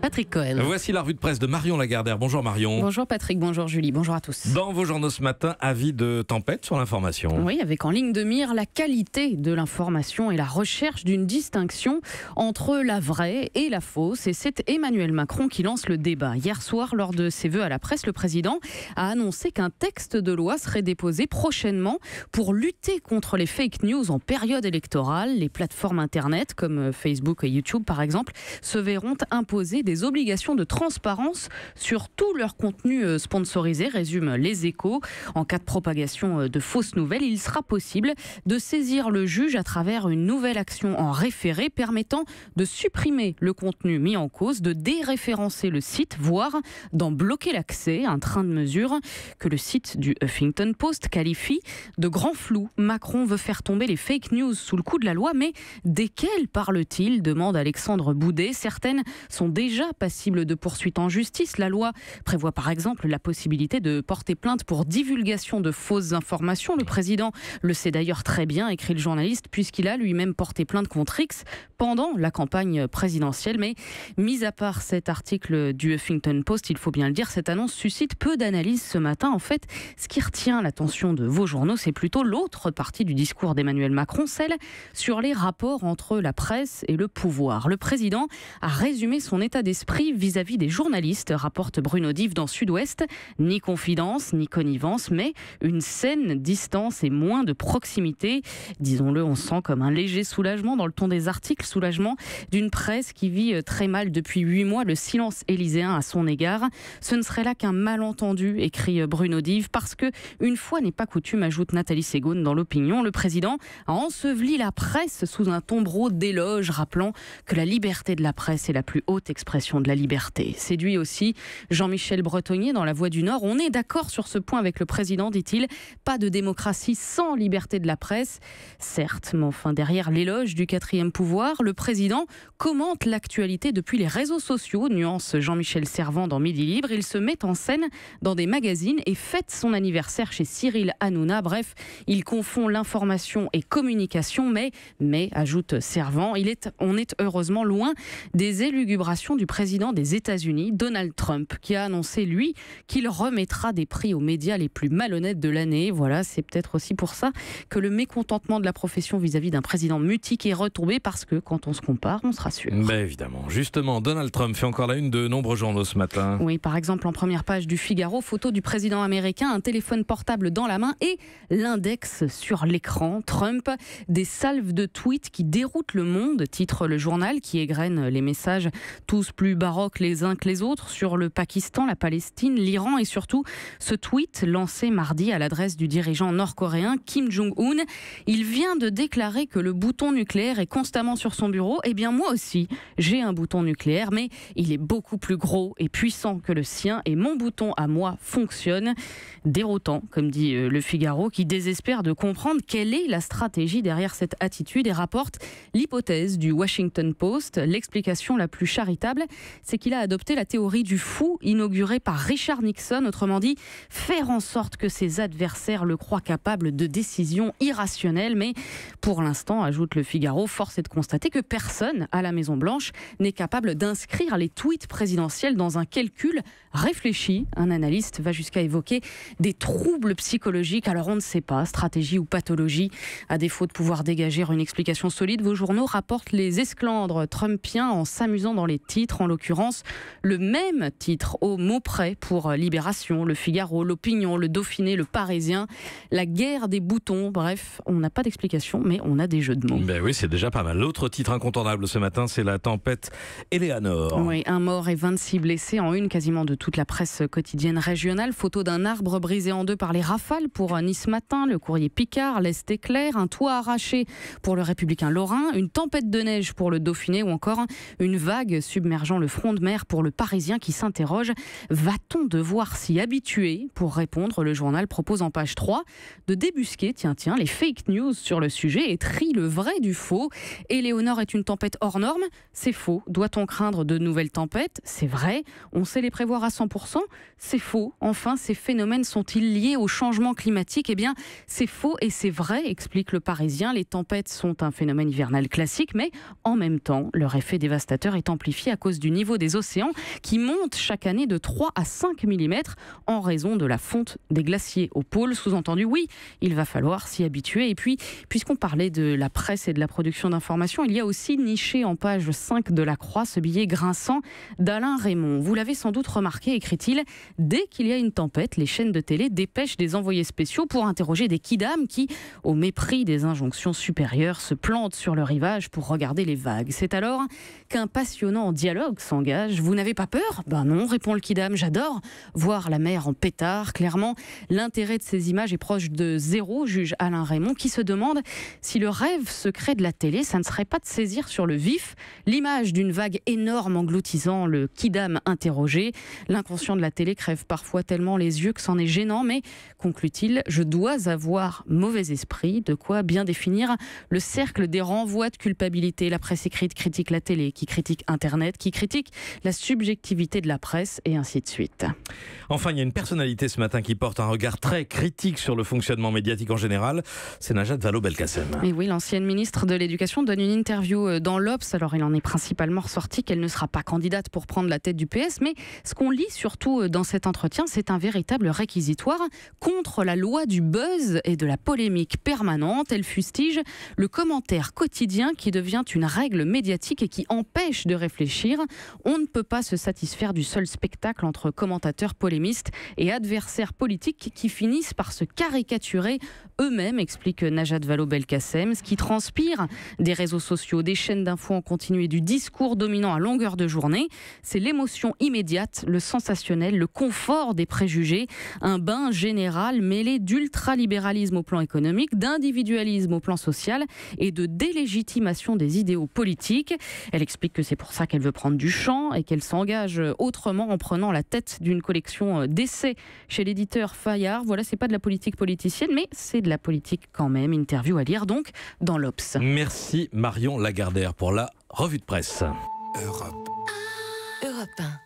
Patrick Cohen. Voici la revue de presse de Marion Lagardère. Bonjour Marion. Bonjour Patrick, bonjour Julie, bonjour à tous. Dans vos journaux ce matin, avis de tempête sur l'information. Oui, avec en ligne de mire la qualité de l'information et la recherche d'une distinction entre la vraie et la fausse. Et c'est Emmanuel Macron qui lance le débat. Hier soir, lors de ses vœux à la presse, le président a annoncé qu'un texte de loi serait déposé prochainement pour lutter contre les fake news en période électorale. Les plateformes internet comme Facebook et YouTube par exemple se verront imposer des obligations de transparence sur tout leur contenu sponsorisé, résume Les Échos. En cas de propagation de fausses nouvelles, il sera possible de saisir le juge à travers une nouvelle action en référé permettant de supprimer le contenu mis en cause, de déréférencer le site, voire d'en bloquer l'accès. Un train de mesures que le site du Huffington Post qualifie de grand flou. Macron veut faire tomber les fake news sous le coup de la loi, mais desquelles parle-t-il ? Demande Alexandre Boudet. Certaines sont déjà passibles de poursuites en justice. La loi prévoit par exemple la possibilité de porter plainte pour divulgation de fausses informations. Le président le sait d'ailleurs très bien, écrit le journaliste, puisqu'il a lui-même porté plainte contre X pendant la campagne présidentielle. Mais mis à part cet article du Huffington Post, il faut bien le dire, cette annonce suscite peu d'analyse ce matin. En fait, ce qui retient l'attention de vos journaux, c'est plutôt l'autre partie du discours d'Emmanuel Macron, celle sur les rapports entre la presse et le pouvoir. Le président a résumé son état d'esprit vis-à-vis des journalistes, rapporte Bruno Dive dans Sud-Ouest. Ni confidence, ni connivence, mais une saine distance et moins de proximité. Disons-le, on sent comme un léger soulagement dans le ton des articles, soulagement d'une presse qui vit très mal depuis 8 mois le silence élyséen à son égard. Ce ne serait là qu'un malentendu, écrit Bruno Dive, parce que, une fois n'est pas coutume, ajoute Nathalie Segaune dans l'Opinion, le président a enseveli la presse sous un tombereau d'éloges, rappelant que la liberté de la presse est la plus haute expression de la liberté. Séduit aussi Jean-Michel Bretonnier dans La Voix du Nord. On est d'accord sur ce point avec le président, dit-il. Pas de démocratie sans liberté de la presse. Certes, mais enfin derrière l'éloge du quatrième pouvoir, le président commente l'actualité depuis les réseaux sociaux, nuance Jean-Michel Servan dans Midi Libre. Il se met en scène dans des magazines et fête son anniversaire chez Cyril Hanouna. Bref, il confond l'information et communication, mais ajoute Servan, on est heureusement loin des élucubrations du président des États-Unis, Donald Trump, qui a annoncé, lui, qu'il remettra des prix aux médias les plus malhonnêtes de l'année. Voilà, c'est peut-être aussi pour ça que le mécontentement de la profession vis-à-vis d'un président mutique est retombé, parce que quand on se compare, on se rassure. Ben évidemment. Justement, Donald Trump fait encore la une de nombreux journaux ce matin. Oui, par exemple, en première page du Figaro, photo du président américain, un téléphone portable dans la main et l'index sur l'écran. Trump, des salves de tweets qui déroutent le monde, titre le journal, qui égrène les messages tous plus baroques les uns que les autres sur le Pakistan, la Palestine, l'Iran et surtout ce tweet lancé mardi à l'adresse du dirigeant nord-coréen Kim Jong-un. Il vient de déclarer que le bouton nucléaire est constamment sur son bureau. Eh bien moi aussi, j'ai un bouton nucléaire, mais il est beaucoup plus gros et puissant que le sien et mon bouton à moi fonctionne. Déroutant, comme dit le Figaro, qui désespère de comprendre quelle est la stratégie derrière cette attitude et rapporte l'hypothèse du Washington Post. L'explication la plus charitable, c'est qu'il a adopté la théorie du fou inaugurée par Richard Nixon, autrement dit, faire en sorte que ses adversaires le croient capable de décisions irrationnelles. Mais pour l'instant, ajoute le Figaro, force est de constater que personne à la Maison-Blanche n'est capable d'inscrire les tweets présidentiels dans un calcul réfléchi. Un analyste va jusqu'à évoquer des troubles psychologiques. Alors on ne sait pas, stratégie ou pathologie. À défaut de pouvoir dégager une explication solide, vos journaux rapportent les esclandres trumpiens en s'amusant dans les titres, en l'occurrence le même titre au mot près pour Libération, Le Figaro, L'Opinion, Le Dauphiné, Le Parisien, la guerre des boutons. Bref, on n'a pas d'explication, mais on a des jeux de mots. Ben oui, c'est déjà pas mal. L'autre titre incontournable ce matin, c'est la tempête Eleanor. Oui, un mort et 26 blessés en une quasiment de toute la presse quotidienne régionale. Photo d'un arbre brisé en deux par les rafales pour Nice Matin, Le Courrier Picard, L'Est Éclair, un toit arraché pour Le Républicain Lorrain, une tempête de neige pour Le Dauphiné ou encore une vague submergeant le front de mer pour Le Parisien qui s'interroge. Va-t-on devoir s'y habituer ? Pour répondre, le journal propose en page 3 de débusquer, les fake news sur le sujet et trie le vrai du faux. Éléonore est une tempête hors norme, c'est faux. Doit-on craindre de nouvelles tempêtes ? C'est vrai. On sait les prévoir à 100%, c'est faux. Enfin, ces phénomènes sont-ils liés au changement climatique ? Eh bien, c'est faux et c'est vrai, explique Le Parisien. Les tempêtes sont un phénomène hivernal classique, mais en même temps, leur effet dévastateur est amplifié à cause cause du niveau des océans qui monte chaque année de 3 à 5 mm en raison de la fonte des glaciers au pôle. Sous-entendu, oui, il va falloir s'y habituer. Et puis, puisqu'on parlait de la presse et de la production d'informations, il y a aussi niché en page 5 de La Croix ce billet grinçant d'Alain Raymond. Vous l'avez sans doute remarqué, écrit-il, dès qu'il y a une tempête, les chaînes de télé dépêchent des envoyés spéciaux pour interroger des kidams qui, au mépris des injonctions supérieures, se plantent sur le rivage pour regarder les vagues. C'est alors qu'un passionnant dialogue s'engage. Vous n'avez pas peur ? Ben non, répond le kidam, j'adore voir la mer en pétard. Clairement, l'intérêt de ces images est proche de zéro, juge Alain Raymond, qui se demande si le rêve secret de la télé, ça ne serait pas de saisir sur le vif l'image d'une vague énorme engloutissant le kidam interrogé. L'inconscient de la télé crève parfois tellement les yeux que c'en est gênant, mais, conclut-il, je dois avoir mauvais esprit, de quoi bien définir le cercle des renvois de culpabilité. La presse écrite critique la télé, qui critique Internet, qui critique la subjectivité de la presse, et ainsi de suite. Enfin, il y a une personnalité ce matin qui porte un regard très critique sur le fonctionnement médiatique en général, c'est Najat Vallaud-Belkacem. Et oui, l'ancienne ministre de l'Éducation donne une interview dans l'Obs. Alors, il en est principalement ressorti qu'elle ne sera pas candidate pour prendre la tête du PS, mais ce qu'on lit surtout dans cet entretien, c'est un véritable réquisitoire contre la loi du buzz et de la polémique permanente. Elle fustige le commentaire quotidien qui devient une règle médiatique et qui empêche de réfléchir. On ne peut pas se satisfaire du seul spectacle entre commentateurs polémistes et adversaires politiques qui finissent par se caricaturer eux-mêmes, explique Najat Vallaud-Belkacem. Ce qui transpire des réseaux sociaux, des chaînes d'infos en continu et du discours dominant à longueur de journée, c'est l'émotion immédiate, le sensationnel, le confort des préjugés, un bain général mêlé d'ultralibéralisme au plan économique, d'individualisme au plan social et de délégitimation des idéaux politiques. Elle explique que c'est pour ça qu'elle veut prendre du champ et qu'elle s'engage autrement en prenant la tête d'une collection d'essais chez l'éditeur Fayard. Voilà, c'est pas de la politique politicienne, mais c'est de la politique quand même. Interview à lire donc dans l'Obs. Merci Marion Lagardère pour la revue de presse. Europe 1.